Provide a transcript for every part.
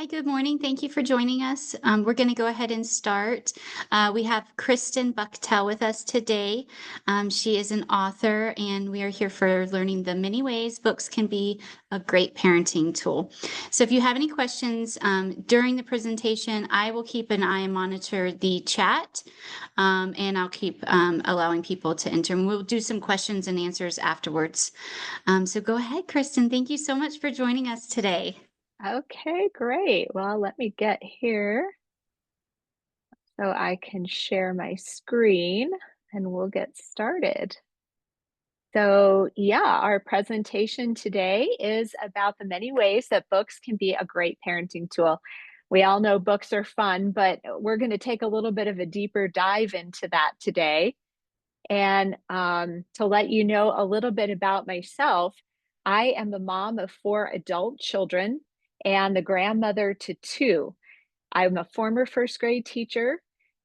Hi, good morning. Thank you for joining us. We're going to go ahead and start. We have Kristin Buchtel with us today. She is an author, and we are here for learning the many ways books can be a great parenting tool. So if you have any questions during the presentation, I will keep an eye and monitor the chat, and I'll keep allowing people to enter. And we'll do some questions and answers afterwards. So go ahead, Kristin. Thank you so much for joining us today. Okay, great. Well, let me get here so I can share my screen and we'll get started. So, yeah, our presentation today is about the many ways that books can be a great parenting tool. We all know books are fun, but we're going to take a little bit of a deeper dive into that today. And to let you know a little bit about myself, I am the mom of 4 adult children and the grandmother to 2. I'm a former first grade teacher,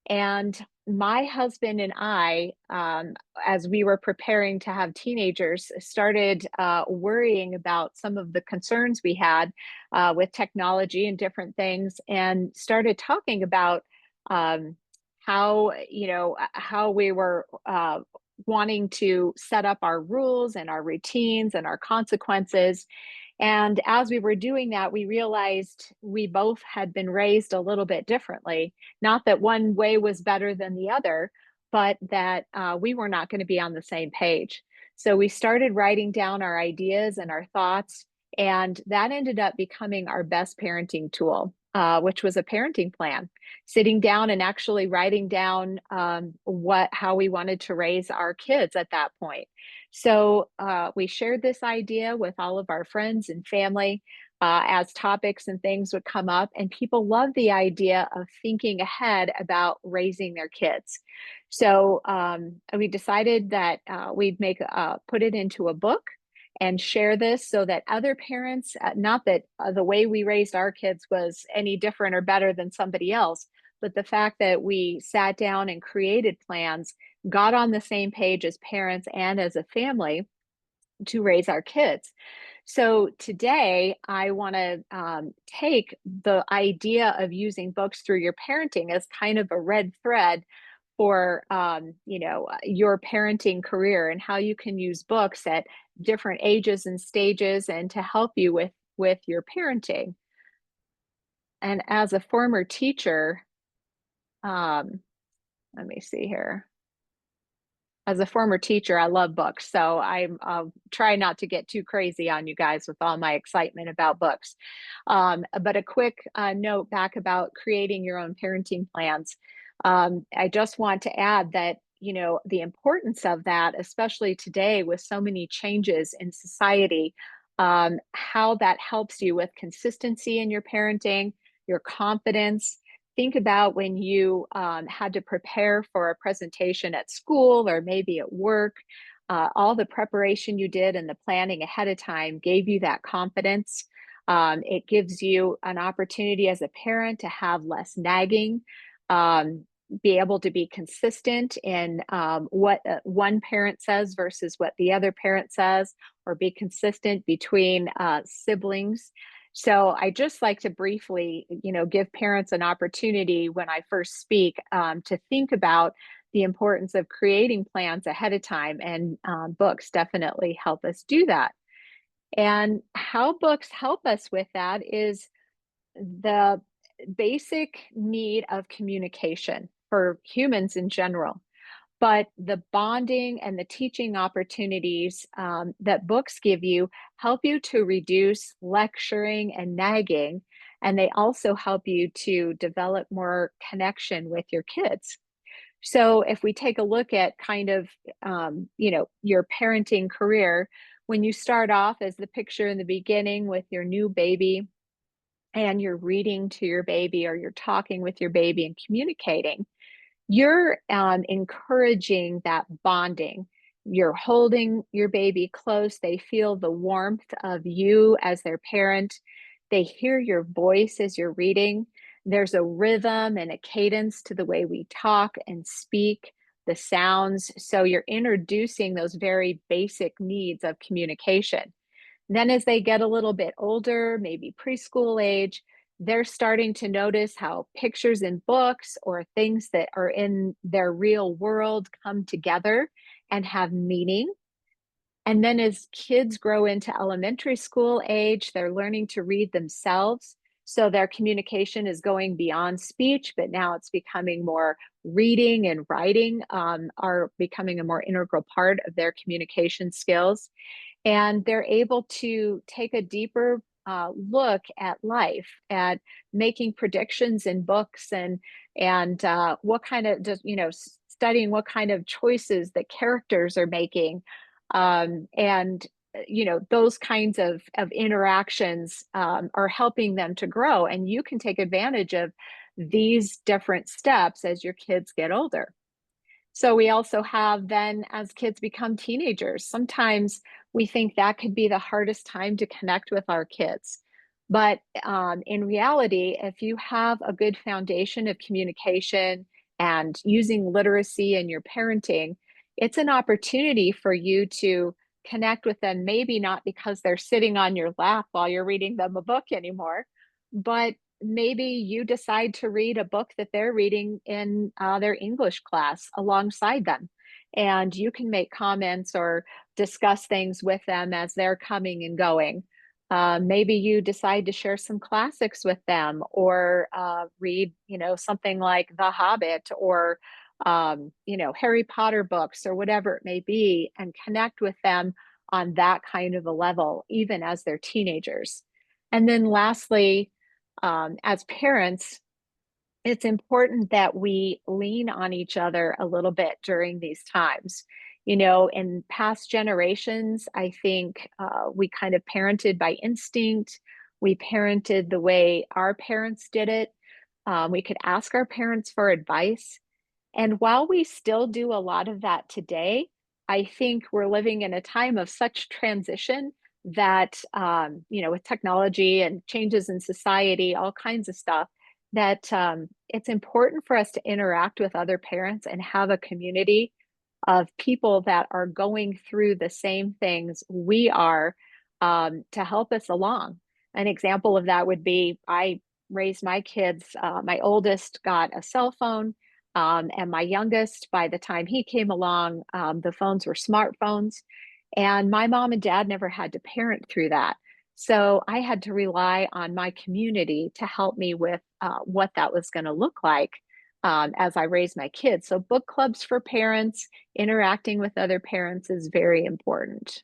and my husband and I, as we were preparing to have teenagers, started worrying about some of the concerns we had with technology and different things, and started talking about um, how we were wanting to set up our rules and our routines and our consequences. And as we were doing that, we realized we both had been raised a little bit differently. Not that one way was better than the other, but that we were not going to be on the same page. So we started writing down our ideas and our thoughts, and that ended up becoming our best parenting tool, which was a parenting plan. Sitting down and actually writing down how we wanted to raise our kids at that point. So we shared this idea with all of our friends and family as topics and things would come up, and people love the idea of thinking ahead about raising their kids. So we decided that we'd put it into a book and share this so that other parents, not that the way we raised our kids was any different or better than somebody else, but the fact that we sat down and created plans, got on the same page as parents and as a family to raise our kids. So today, I want to take the idea of using books through your parenting as kind of a red thread for your parenting career, and how you can use books at different ages and stages and to help you with your parenting. And as a former teacher, um, let me see here. As a former teacher, I love books, so I'm try not to get too crazy on you guys with all my excitement about books. But a quick note back about creating your own parenting plans. I just want to add that the importance of that, especially today with so many changes in society, how that helps you with consistency in your parenting, your confidence. Think about when you had to prepare for a presentation at school or maybe at work. All the preparation you did and the planning ahead of time gave you that confidence. It gives you an opportunity as a parent to have less nagging, be able to be consistent in what one parent says versus what the other parent says, or be consistent between siblings. So I just like to briefly, give parents an opportunity when I first speak to think about the importance of creating plans ahead of time, and books definitely help us do that. And how books help us with that is the basic need of communication for humans in general, but the bonding and the teaching opportunities that books give you help you to reduce lecturing and nagging, and they also help you to develop more connection with your kids. So if we take a look at kind of your parenting career, when you start off as the picture in the beginning with your new baby, and you're reading to your baby or you're talking with your baby and communicating, you're encouraging that bonding. You're holding your baby close. They feel the warmth of you as their parent. They hear your voice as you're reading. There's a rhythm and a cadence to the way we talk and speak, the sounds. So you're introducing those very basic needs of communication. Then as they get a little bit older, maybe preschool age, they're starting to notice how pictures in books or things that are in their real world come together and have meaning. And then as kids grow into elementary school age, they're learning to read themselves. So their communication is going beyond speech, but now it's becoming more reading and writing are becoming a more integral part of their communication skills. And they're able to take a deeper look at life, at making predictions in books, and what kind of just studying what kind of choices that characters are making, and those kinds of interactions are helping them to grow. And you can take advantage of these different steps as your kids get older. So we also have then, as kids become teenagers, sometimes we think that could be the hardest time to connect with our kids. But in reality, if you have a good foundation of communication and using literacy in your parenting, it's an opportunity for you to connect with them, maybe not because they're sitting on your lap while you're reading them a book anymore, but maybe you decide to read a book that they're reading in their English class alongside them. And you can make comments or discuss things with them as they're coming and going. Maybe you decide to share some classics with them, or read, something like The Hobbit, or, Harry Potter books, or whatever it may be, and connect with them on that kind of a level, even as they're teenagers. And then lastly, as parents, it's important that we lean on each other a little bit during these times. In past generations, I think we kind of parented by instinct. We parented the way our parents did it. We could ask our parents for advice. And while we still do a lot of that today, I think we're living in a time of such transition that, with technology and changes in society, all kinds of stuff, that it's important for us to interact with other parents and have a community of people that are going through the same things we are, to help us along. An example of that would be, I raised my kids. My oldest got a cell phone, and my youngest, by the time he came along, the phones were smartphones. And my mom and dad never had to parent through that. So I had to rely on my community to help me with what that was going to look like as I raised my kids. So book clubs for parents, interacting with other parents is very important.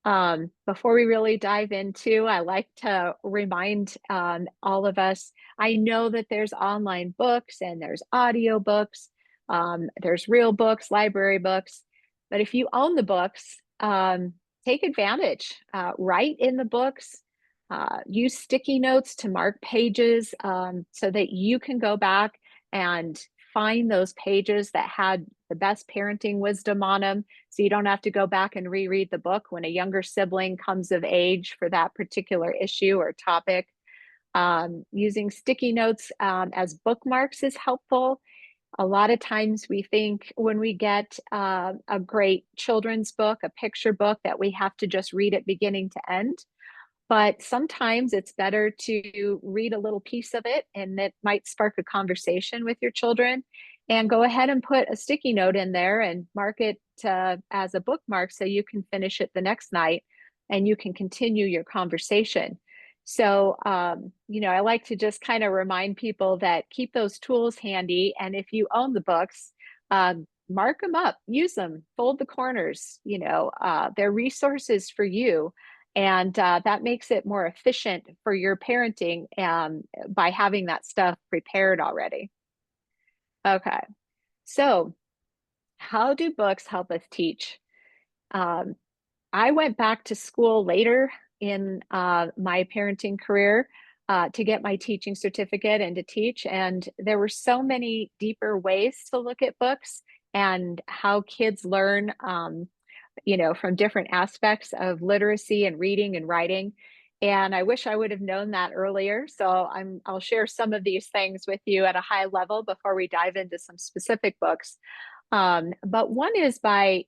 Before we really dive into, I like to remind all of us, I know that there's online books and there's audio books, there's real books, library books, but if you own the books, take advantage. Write in the books, use sticky notes to mark pages, so that you can go back and find those pages that had the best parenting wisdom on them, so you don't have to go back and reread the book when a younger sibling comes of age for that particular issue or topic. Using sticky notes as bookmarks is helpful. A lot of times we think when we get a great children's book, a picture book, that we have to just read it beginning to end. But sometimes it's better to read a little piece of it, and it might spark a conversation with your children. And go ahead and put a sticky note in there and mark it as a bookmark, so you can finish it the next night and you can continue your conversation. So, I like to just kind of remind people that keep those tools handy. And if you own the books, mark them up, use them, fold the corners, they're resources for you. And that makes it more efficient for your parenting, by having that stuff prepared already. Okay, so how do books help us teach? Um, I went back to school later in my parenting career to get my teaching certificate and to teach. And there were so many deeper ways to look at books and how kids learn, from different aspects of literacy and reading and writing. And I wish I would have known that earlier. So I'll share some of these things with you at a high level before we dive into some specific books. But one is by,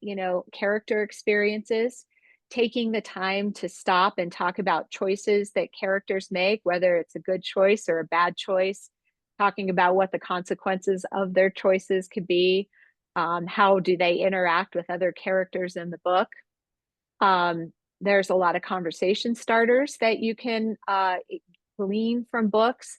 character experiences. taking the time to stop and talk about choices that characters make, whether it's a good choice or a bad choice, talking about what the consequences of their choices could be, how do they interact with other characters in the book. There's a lot of conversation starters that you can glean from books,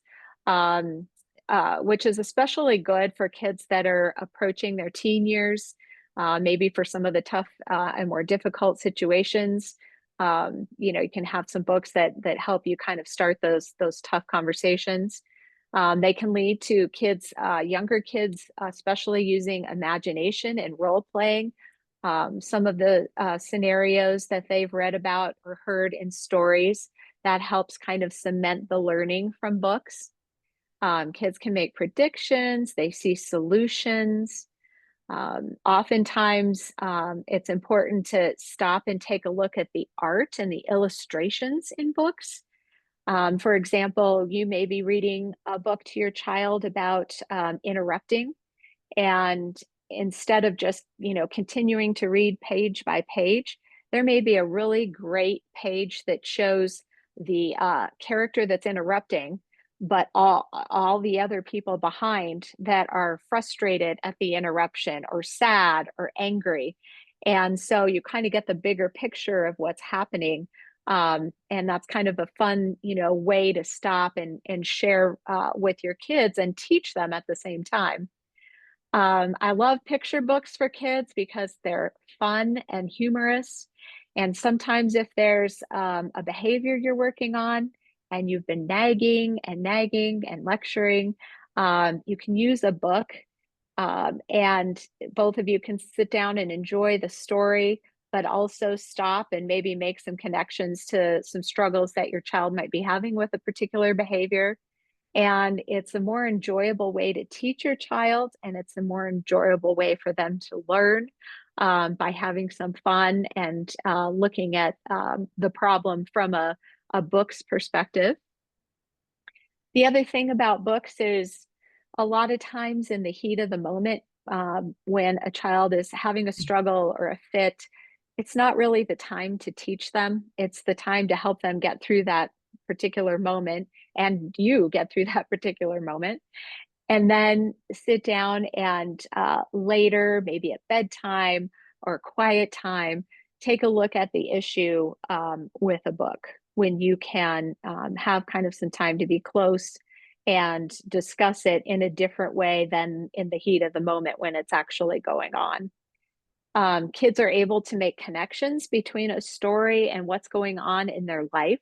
which is especially good for kids that are approaching their teen years, maybe for some of the tough and more difficult situations. You can have some books that help you kind of start those tough conversations. They can lead to kids, younger kids, especially using imagination and role playing. Some of the scenarios that they've read about or heard in stories that helps kind of cement the learning from books. Kids can make predictions, they see solutions. Oftentimes, it's important to stop and take a look at the art and the illustrations in books. For example, you may be reading a book to your child about interrupting, and instead of just, continuing to read page by page, there may be a really great page that shows the character that's interrupting, but all the other people behind that are frustrated at the interruption or sad or angry. And so you kind of get the bigger picture of what's happening. And that's kind of a fun, way to stop and share with your kids and teach them at the same time. I love picture books for kids because they're fun and humorous. And sometimes if there's a behavior you're working on and you've been nagging and lecturing, you can use a book, and both of you can sit down and enjoy the story, but also stop and maybe make some connections to some struggles that your child might be having with a particular behavior. And it's a more enjoyable way to teach your child, and it's a more enjoyable way for them to learn, by having some fun and looking at the problem from a book's perspective. The other thing about books is a lot of times in the heat of the moment, when a child is having a struggle or a fit, it's not really the time to teach them. It's the time to help them get through that particular moment, and you get through that particular moment. And then sit down and later, maybe at bedtime or quiet time, take a look at the issue with a book when you can have kind of some time to be close and discuss it in a different way than in the heat of the moment when it's actually going on. Kids are able to make connections between a story and what's going on in their life,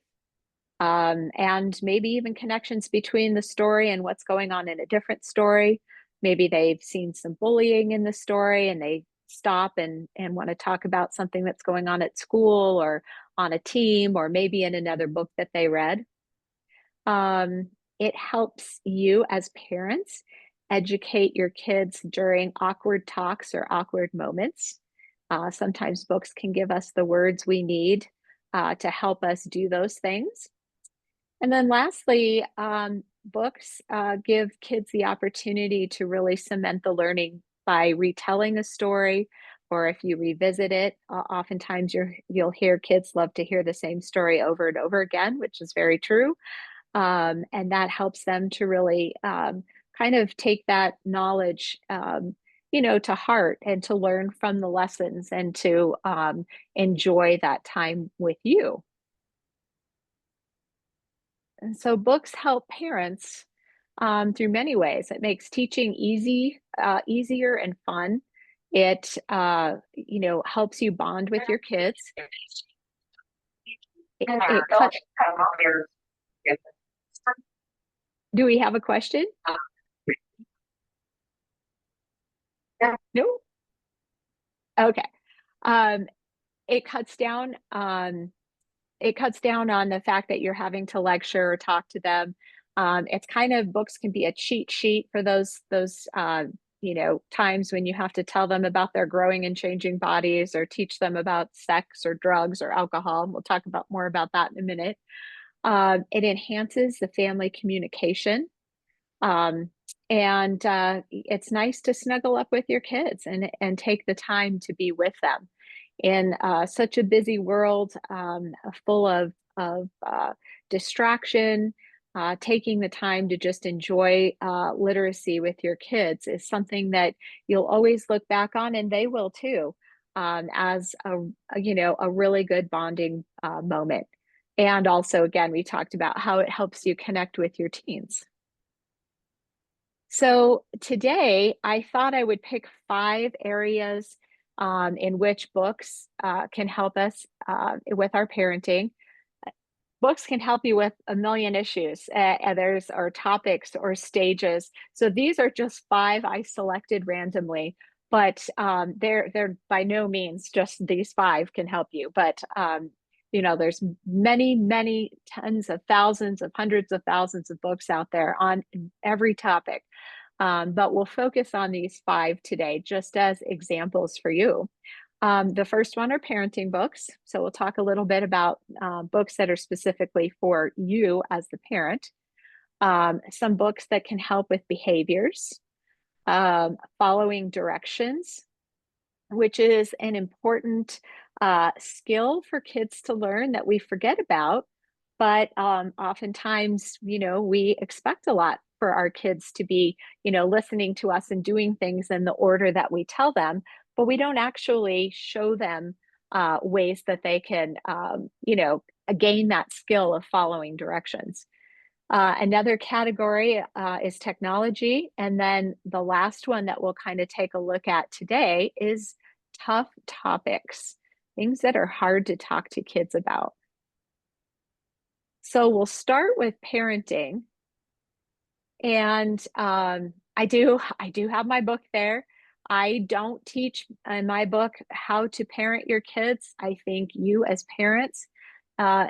and maybe even connections between the story and what's going on in a different story. Maybe they've seen some bullying in the story and they stop and want to talk about something that's going on at school or on a team or maybe in another book that they read. It helps you as parents educate your kids during awkward talks or awkward moments. Sometimes books can give us the words we need to help us do those things. And then lastly, books give kids the opportunity to really cement the learning by retelling a story, or if you revisit it, oftentimes you'll hear kids love to hear the same story over and over again, which is very true. And that helps them to really kind of take that knowledge, to heart and to learn from the lessons and to enjoy that time with you. And so books help parents through many ways. It makes teaching easier and fun. It, helps you bond with your kids. It cut. Do we have a question? No. Okay. Um, it cuts down on the fact that you're having to lecture or talk to them. It's kind of, books can be a cheat sheet for those times when you have to tell them about their growing and changing bodies or teach them about sex or drugs or alcohol. We'll talk about more about that in a minute. It enhances the family communication. And it's nice to snuggle up with your kids and take the time to be with them. in such a busy world, full of distraction. Taking the time to just enjoy literacy with your kids is something that you'll always look back on, and they will too, as a really good bonding moment. And also, again, we talked about how it helps you connect with your teens. So today, I thought I would pick 5 areas in which books can help us with our parenting. Books can help you with a million issues, there's or topics or stages. So these are just 5 I selected randomly, but they're by no means just these 5 can help you. But there's many tens of thousands of hundreds of thousands of books out there on every topic. But we'll focus on these 5 today, just as examples for you. The first one are parenting books. So we'll talk a little bit about books that are specifically for you as the parent. Some books that can help with behaviors, following directions, which is an important skill for kids to learn that we forget about. But oftentimes, we expect a lot for our kids to be, listening to us and doing things in the order that we tell them, but we don't actually show them ways that they can, gain that skill of following directions. Another category is technology. And then the last one that we'll kind of take a look at today is tough topics, things that are hard to talk to kids about. So we'll start with parenting. And I do have my book there. I don't teach in my book how to parent your kids. I think you as parents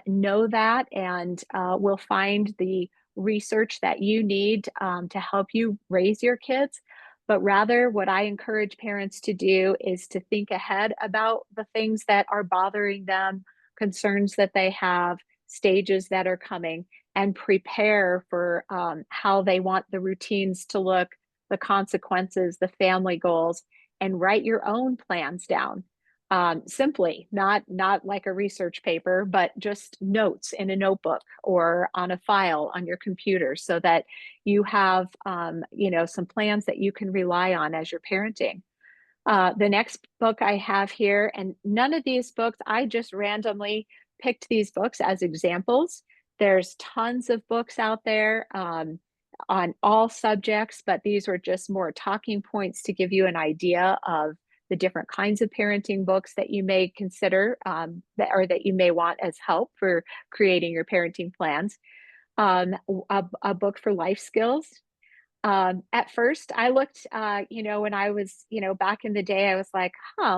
know that, and will find the research that you need to help you raise your kids. But rather, what I encourage parents to do is to think ahead about the things that are bothering them, concerns that they have, stages that are coming, and prepare for how they want the routines to look, the consequences, the family goals, and write your own plans down. Simply, not like a research paper, but just notes in a notebook or on a file on your computer, so that you have some plans that you can rely on as you're parenting. The next book I have here, and none of these books, I just randomly picked these books as examples. There's tons of books out there on all subjects, but these were just more talking points to give you an idea of the different kinds of parenting books that you may consider that you may want as help for creating your parenting plans. A book for life skills. At first I looked, when I was, back in the day, I was like,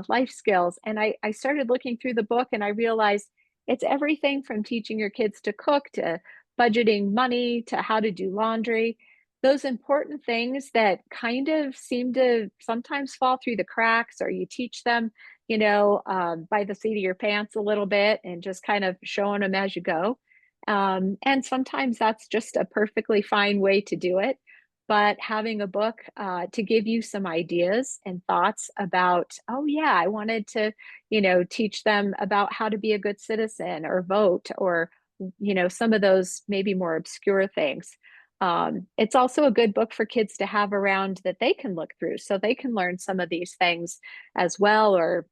life skills. And I started looking through the book, and I realized it's everything from teaching your kids to cook, to budgeting money, to how to do laundry. Those important things that kind of seem to sometimes fall through the cracks, or you teach them, by the seat of your pants a little bit, and just kind of showing them as you go. And sometimes that's just a perfectly fine way to do it. But having a book to give you some ideas and thoughts about, oh yeah, I wanted to, teach them about how to be a good citizen or vote, or, some of those maybe more obscure things. It's also a good book for kids to have around that they can look through, so they can learn some of these things as well, or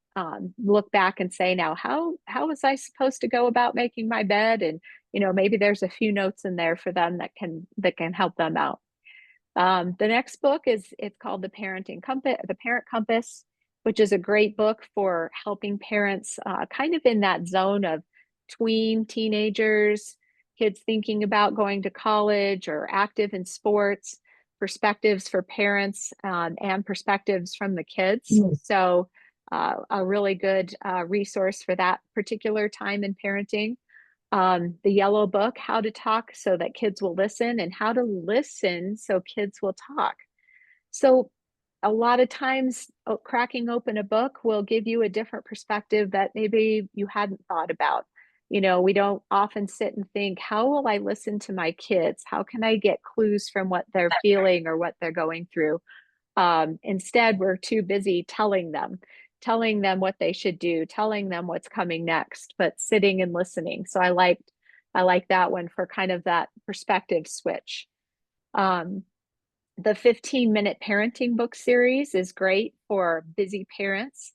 look back and say, now, how was I supposed to go about making my bed? And, maybe there's a few notes in there for them that can help them out. The next book it's called The Parent Compass, which is a great book for helping parents kind of in that zone of tween teenagers, kids thinking about going to college or active in sports, perspectives for parents, and perspectives from the kids. So a really good resource for that particular time in parenting. The yellow book, How to Talk So That Kids Will Listen, and How to Listen So Kids Will Talk. So a lot of times cracking open a book will give you a different perspective that maybe you hadn't thought about. We don't often sit and think, how will I listen to my kids? How can I get clues from what they're feeling or what they're going through? Instead, we're too busy telling them. telling them what they should do, telling them what's coming next, but sitting and listening. So I like that one for kind of that perspective switch. Um, the 15-minute parenting book series is great for busy parents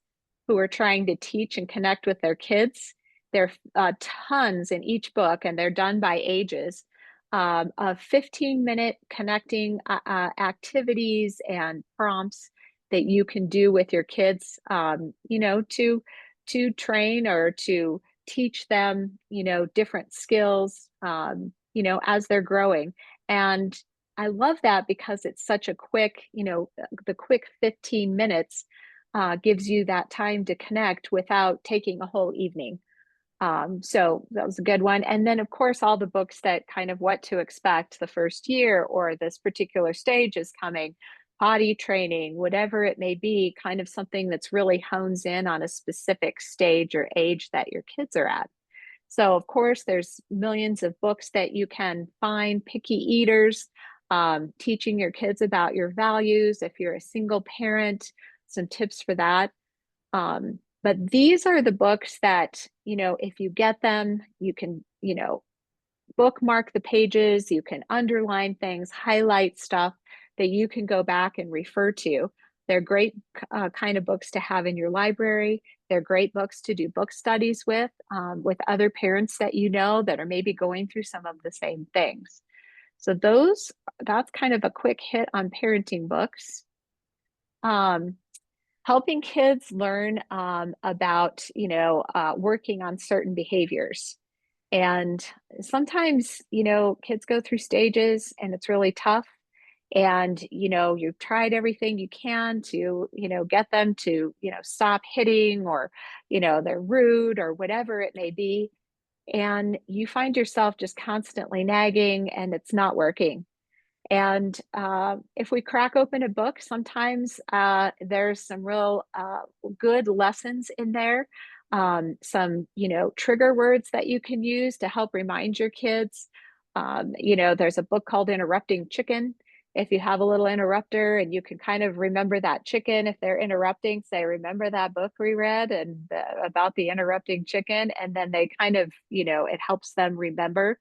who are trying to teach and connect with their kids. There are tons in each book, and they're done by ages, of 15-minute connecting activities and prompts that you can do with your kids, to train or to teach them, different skills, as they're growing. And I love that because it's such a quick, the quick 15 minutes gives you that time to connect without taking a whole evening. So that was a good one. And then, of course, all the books that kind of what to expect the first year or this particular stage is coming, potty training, whatever it may be, kind of something that's really hones in on a specific stage or age that your kids are at. So, of course, there's millions of books that you can find, picky eaters, teaching your kids about your values. If you're a single parent, some tips for that. But these are the books that, if you get them, you can, bookmark the pages, you can underline things, highlight stuff that you can go back and refer to. They're great kind of books to have in your library. They're great books to do book studies with other parents that you know that are maybe going through some of the same things. So that's kind of a quick hit on parenting books. Um, Helping kids learn about, working on certain behaviors. And sometimes, kids go through stages and it's really tough. And, you've tried everything you can to, get them to, stop hitting or, they're rude or whatever it may be. And you find yourself just constantly nagging and it's not working. And if we crack open a book, sometimes there's some real good lessons in there. Some, trigger words that you can use to help remind your kids. There's a book called Interrupting Chicken. If you have a little interrupter and you can kind of remember that chicken, if they're interrupting, say, remember that book we read and about the interrupting chicken. And then they kind of, it helps them remember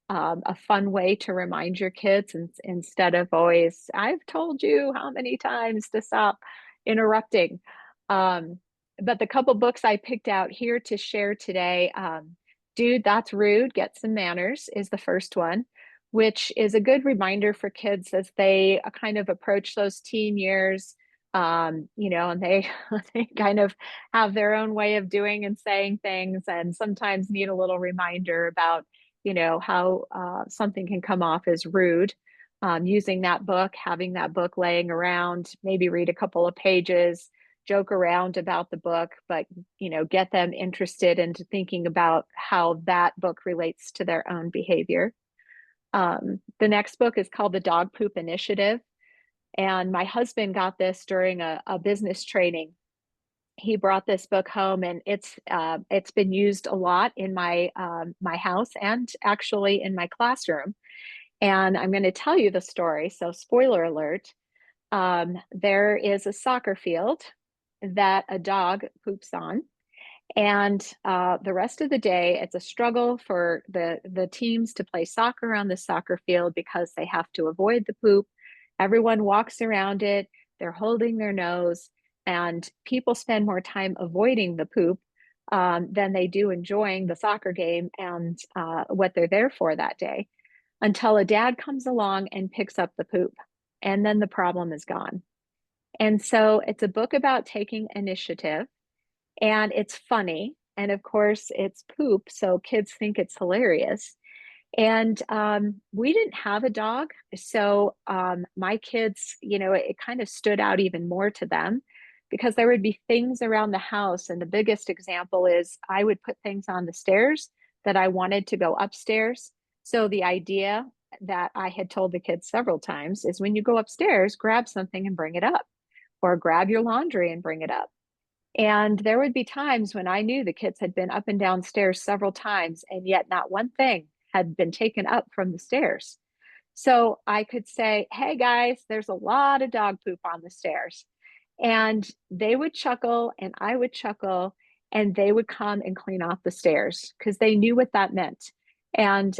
a fun way to remind your kids instead of always, I've told you how many times to stop interrupting. Um, but the couple books I picked out here to share today, Dude, That's Rude, Get Some Manners is the first one, which is a good reminder for kids as they kind of approach those teen years. And they they kind of have their own way of doing and saying things, and sometimes need a little reminder about how something can come off as rude. Using that book, having that book laying around, maybe read a couple of pages, joke around about the book, but get them interested into thinking about how that book relates to their own behavior. The next book is called The Dog Poop Initiative. And my husband got this during a business training. He brought this book home, and it's been used a lot in my house and actually in my classroom. And I'm going to tell you the story. So, spoiler alert: there is a soccer field that a dog poops on, and the rest of the day, it's a struggle for the teams to play soccer on the soccer field because they have to avoid the poop. Everyone walks around it. They're holding their nose, and people spend more time avoiding the poop than they do enjoying the soccer game and what they're there for that day, until a dad comes along and picks up the poop, and then the problem is gone. And so it's a book about taking initiative, and it's funny. And of course, it's poop, so kids think it's hilarious. And we didn't have a dog. So my kids, it kind of stood out even more to them because there would be things around the house. And the biggest example is I would put things on the stairs that I wanted to go upstairs. So the idea that I had told the kids several times is when you go upstairs, grab something and bring it up, or grab your laundry and bring it up. And there would be times when I knew the kids had been up and down stairs several times, and yet not one thing had been taken up from the stairs. So I could say, hey guys, there's a lot of dog poop on the stairs. And they would chuckle and I would chuckle, and they would come and clean off the stairs because they knew what that meant. And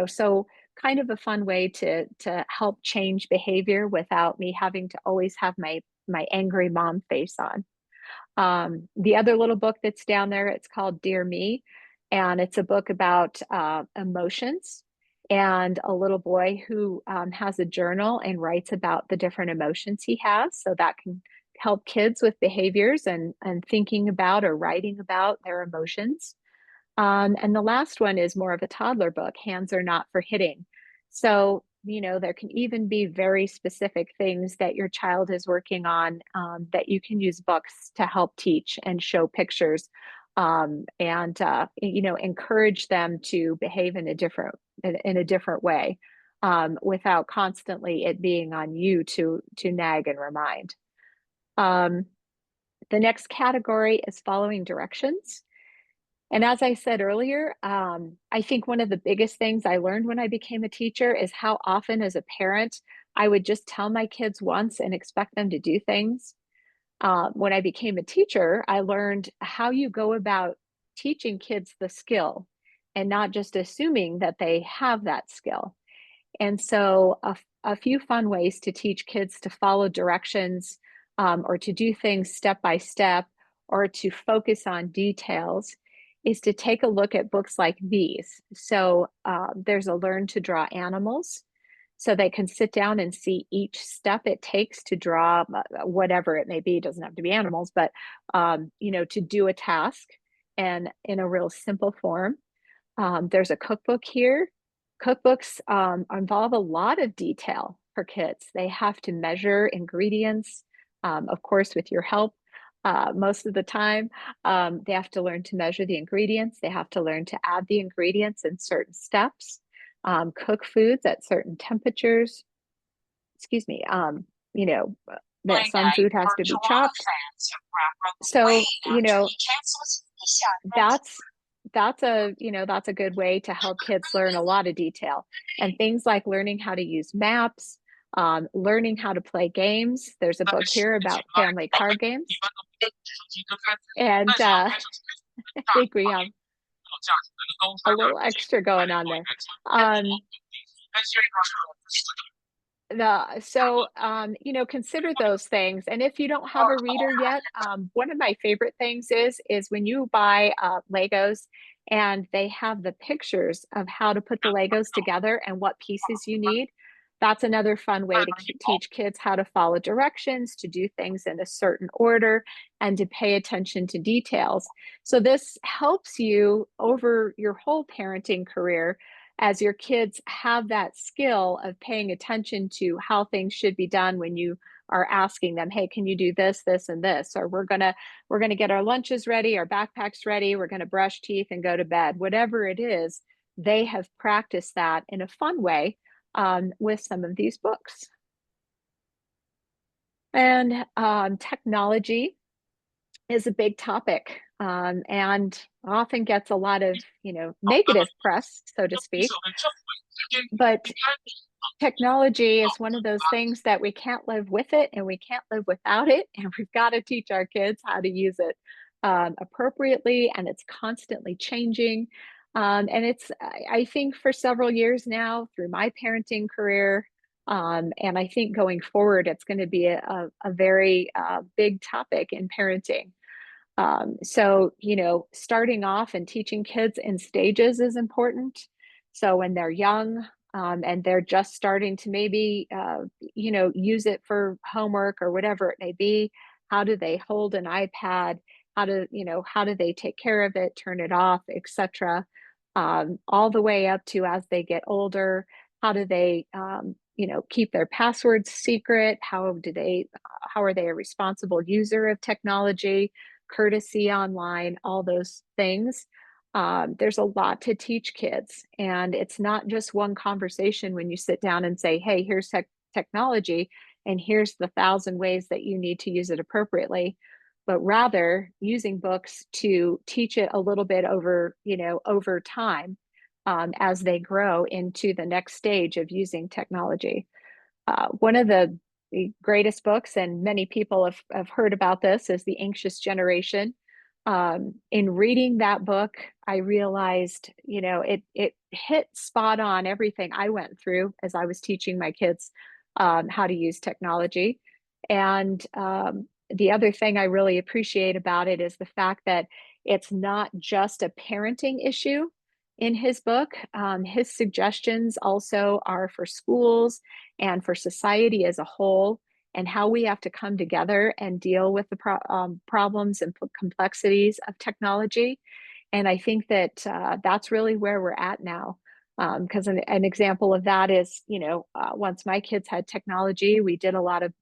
so kind of a fun way to help change behavior without me having to always have my angry mom face on. The other little book that's down there, it's called Dear Me, and it's a book about emotions and a little boy who has a journal and writes about the different emotions he has. So that can help kids with behaviors and thinking about or writing about their emotions. And the last one is more of a toddler book, Hands Are Not for Hitting. So, there can even be very specific things that your child is working on that you can use books to help teach and show pictures and encourage them to behave in a different way without constantly it being on you to nag and remind. Um, the next category is following directions. And as I said earlier, I think one of the biggest things I learned when I became a teacher is how often, as a parent, I would just tell my kids once and expect them to do things. When I became a teacher, I learned how you go about teaching kids the skill and not just assuming that they have that skill. And so, a few fun ways to teach kids to follow directions or to do things step by step or to focus on details is to take a look at books like these. So, there's a Learn to Draw Animals. So they can sit down and see each step it takes to draw whatever it may be. It doesn't have to be animals, but to do a task and in a real simple form. There's a cookbook here. Cookbooks involve a lot of detail for kids. They have to measure ingredients, of course, with your help. Most of the time, they have to learn to measure the ingredients. They have to learn to add the ingredients in certain steps, cook foods at certain temperatures. Excuse me. That some food has to be chopped. So, that's that's a good way to help kids learn a lot of detail and things like learning how to use maps, learning how to play games. There's a book here about family card games, and I think we have a little extra going on there. Consider those things. And if you don't have a reader yet, one of my favorite things is when you buy Legos and they have the pictures of how to put the Legos together and what pieces you need. That's another fun way to teach kids how to follow directions, to do things in a certain order, and to pay attention to details. So this helps you over your whole parenting career as your kids have that skill of paying attention to how things should be done when you are asking them, hey, can you do this, this, and this? Or we're gonna get our lunches ready, our backpacks ready, we're gonna brush teeth and go to bed. Whatever it is, they have practiced that in a fun way with some of these books. And technology is a big topic and often gets a lot of negative press, so to speak. But technology is one of those things that we can't live with it and we can't live without it, and we've got to teach our kids how to use it appropriately, and it's constantly changing. And it's, I think, for several years now through my parenting career, and I think going forward, it's going to be a very big topic in parenting. Starting off and teaching kids in stages is important. So when they're young and they're just starting to maybe, use it for homework or whatever it may be, how do they hold an iPad? How do they take care of it, turn it off, etc. All the way up to as they get older, how do they, keep their passwords secret? How are they a responsible user of technology? Courtesy online, all those things. There's a lot to teach kids, and it's not just one conversation when you sit down and say, hey, here's technology, and here's the 1,000 ways that you need to use it appropriately, but rather using books to teach it a little bit over time as they grow into the next stage of using technology. One of the the greatest books, and many people have heard about this, is The Anxious Generation. In reading that book, I realized, it hit spot on everything I went through as I was teaching my kids how to use technology. And the other thing I really appreciate about it is the fact that it's not just a parenting issue in his book. His suggestions also are for schools and for society as a whole, and how we have to come together and deal with the problems and complexities of technology. And I think that that's really where we're at now. Because an example of that is, once my kids had technology, we did a lot of,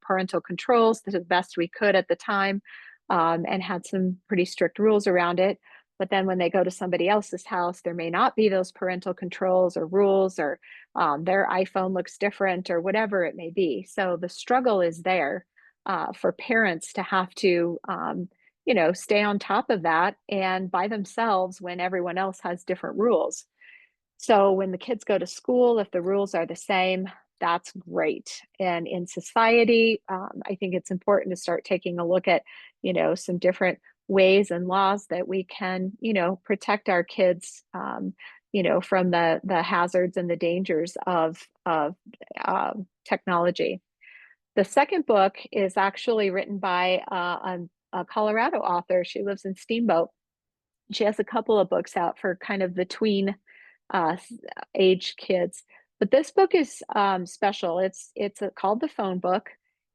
parental controls to the best we could at the time, and had some pretty strict rules around it. But then when they go to somebody else's house, there may not be those parental controls or rules, or their iPhone looks different, or whatever it may be. So the struggle is there for parents to have to, stay on top of that and by themselves when everyone else has different rules. So when the kids go to school, if the rules are the same, that's great. And in society, I think it's important to start taking a look at, some different ways and laws that we can, protect our kids, from the hazards and the dangers of technology. The second book is actually written by a Colorado author. She lives in Steamboat. She has a couple of books out for kind of the tween uh, age kids. But this book is special. It's called The Phone Book,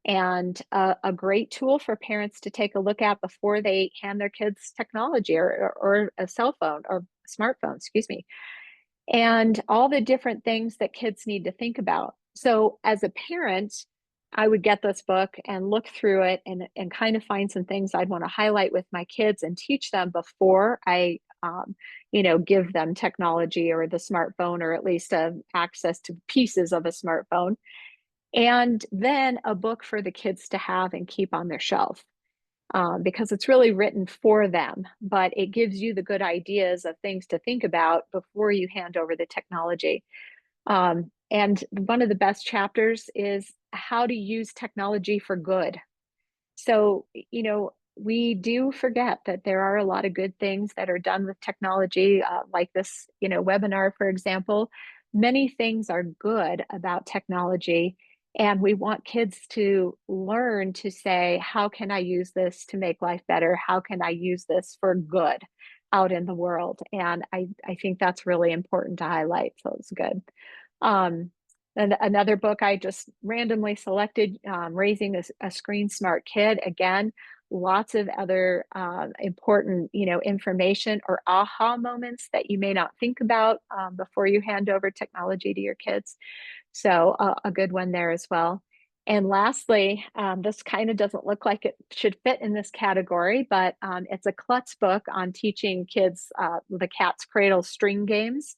and a great tool for parents to take a look at before they hand their kids technology, or a cell phone or smartphone, excuse me, and all the different things that kids need to think about. So as a parent, I would get this book and look through it, and kind of find some things I'd want to highlight with my kids and teach them before I, give them technology or the smartphone, or at least access to pieces of a smartphone. And then a book for the kids to have and keep on their shelf, because it's really written for them, but it gives you the good ideas of things to think about before you hand over the technology. And one of the best chapters is how to use technology for good. So, we do forget that there are a lot of good things that are done with technology, like this, webinar, for example. Many things are good about technology, and we want kids to learn to say, how can I use this to make life better? How can I use this for good out in the world? And I think that's really important to highlight. So it's good. Um, and another book I just randomly selected, Raising a Screen Smart Kid. Again, lots of other important, information or aha moments that you may not think about before you hand over technology to your kids. So a good one there as well. And lastly, this kind of doesn't look like it should fit in this category, but it's a klutz book on teaching kids the cat's cradle string games.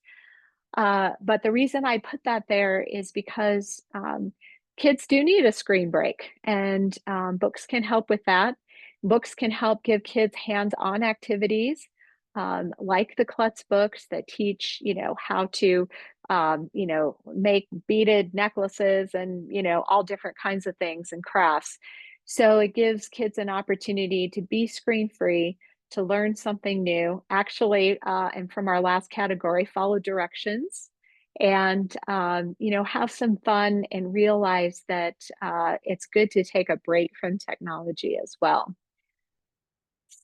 But the reason I put that there is because kids do need a screen break, and books can help with that. Books can help give kids hands-on activities, like the klutz books that teach, how to, make beaded necklaces, and, all different kinds of things and crafts. So it gives kids an opportunity to be screen-free, to learn something new. Actually, and from our last category, follow directions, and have some fun, and realize that it's good to take a break from technology as well.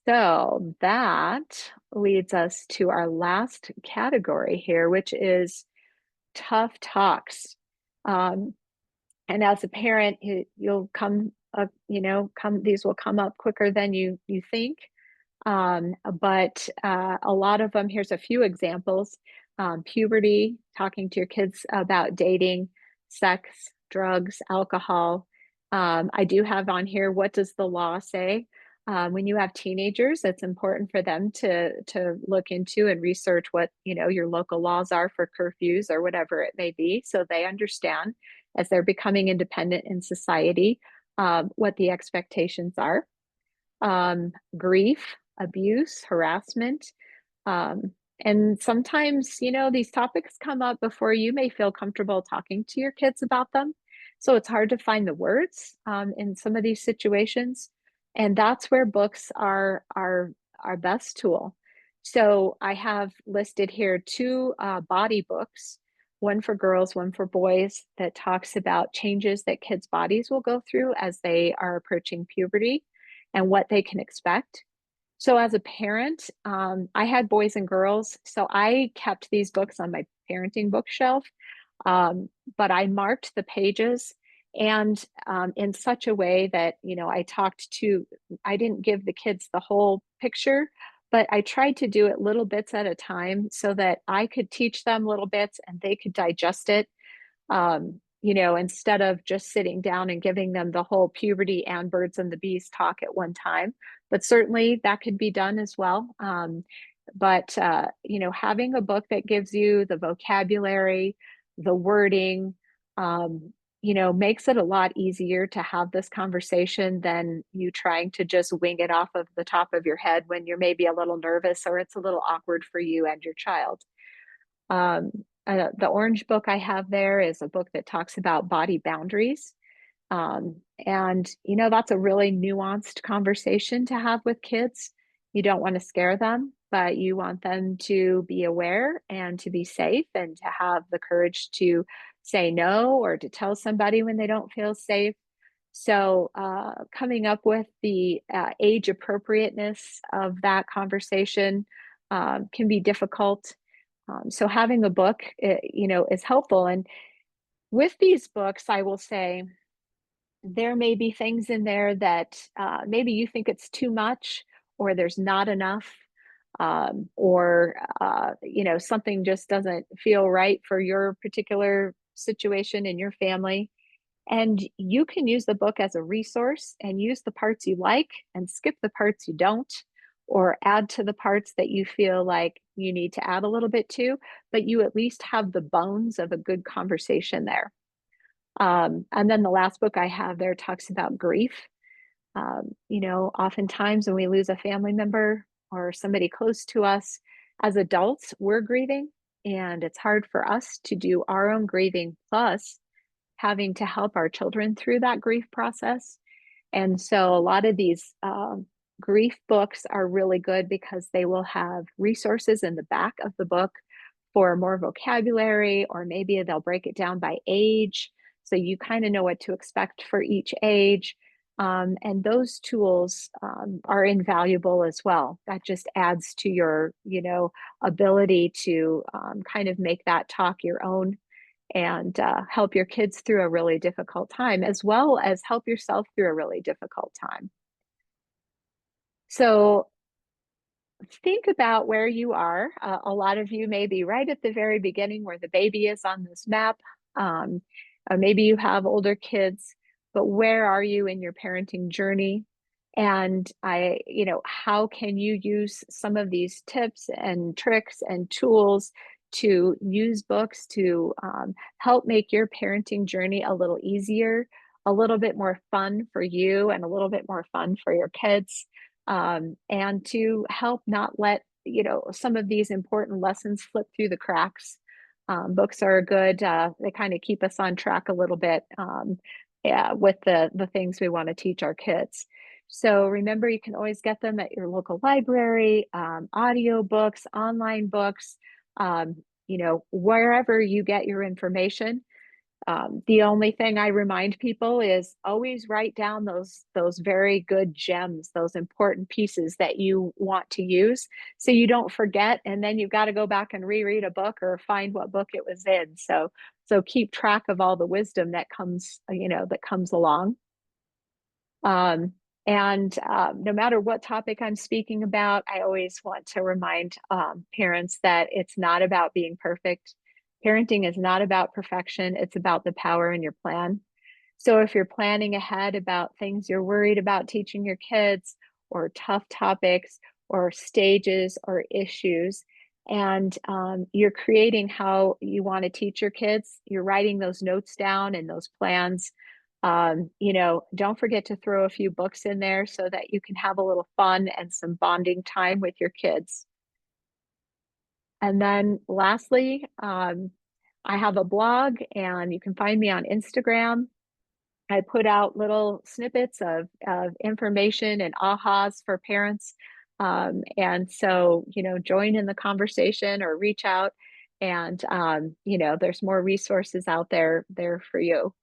So that leads us to our last category here, which is tough talks. Um, and as a parent, you'll come up, these will come up quicker than you think. But a lot of them, here's a few examples. Puberty, talking to your kids about dating, sex, drugs, alcohol. I do have on here, what does the law say? When you have teenagers, it's important for them to look into and research what, your local laws are for curfews or whatever it may be, so they understand as they're becoming independent in society, what the expectations are. Grief, abuse, harassment. And sometimes, these topics come up before you may feel comfortable talking to your kids about them. So it's hard to find the words in some of these situations. And that's where books are our best tool. So I have listed here two body books, one for girls, one for boys, that talks about changes that kids' bodies will go through as they are approaching puberty and what they can expect. So as a parent, I had boys and girls, so I kept these books on my parenting bookshelf, um, but I marked the pages and in such a way that, I didn't give the kids the whole picture, but I tried to do it little bits at a time so that I could teach them little bits and they could digest it, instead of just sitting down and giving them the whole puberty and birds and the bees talk at one time. But certainly that could be done as well. Having a book that gives you the vocabulary, the wording, makes it a lot easier to have this conversation than you trying to just wing it off of the top of your head when you're maybe a little nervous or it's a little awkward for you and your child. The orange book I have there is a book that talks about body boundaries. That's a really nuanced conversation to have with kids. You don't want to scare them, but you want them to be aware and to be safe and to have the courage to say no or to tell somebody when they don't feel safe. So, coming up with the age appropriateness of that conversation can be difficult. So having a book, is helpful. And with these books, I will say there may be things in there that maybe you think it's too much or there's not enough, or something just doesn't feel right for your particular situation in your family. And you can use the book as a resource and use the parts you like and skip the parts you don't, or add to the parts that you feel like you need to add a little bit to, but you at least have the bones of a good conversation there. And then the last book I have there talks about grief. Oftentimes when we lose a family member or somebody close to us, as adults, we're grieving, and it's hard for us to do our own grieving, plus having to help our children through that grief process. And so a lot of these grief books are really good because they will have resources in the back of the book for more vocabulary, or maybe they'll break it down by age. So you kind of know what to expect for each age. And those tools are invaluable as well. That just adds to your, ability to kind of make that talk your own and help your kids through a really difficult time, as well as help yourself through a really difficult time. So think about where you are. A lot of you may be right at the very beginning where the baby is on this map. Or maybe you have older kids, but where are you in your parenting journey? And how can you use some of these tips and tricks and tools to use books to help make your parenting journey a little easier, a little bit more fun for you, and a little bit more fun for your kids, and to help not let some of these important lessons slip through the cracks. Books are good. They kind of keep us on track a little bit, yeah, with the things we want to teach our kids. So remember, you can always get them at your local library, audio books, online books, wherever you get your information. The only thing I remind people is always write down those very good gems, those important pieces that you want to use, so you don't forget, and then you've got to go back and reread a book or find what book it was in. So keep track of all the wisdom that comes along. And no matter what topic I'm speaking about, I always want to remind parents that it's not about being perfect. Parenting is not about perfection. It's about the power in your plan. So if you're planning ahead about things you're worried about teaching your kids, or tough topics, or stages, or issues, and you're creating how you want to teach your kids, you're writing those notes down and those plans. Don't forget to throw a few books in there so that you can have a little fun and some bonding time with your kids. And then lastly, I have a blog, and you can find me on Instagram. I put out little snippets of information and ahas for parents. And so, join in the conversation or reach out, and, there's more resources out there for you.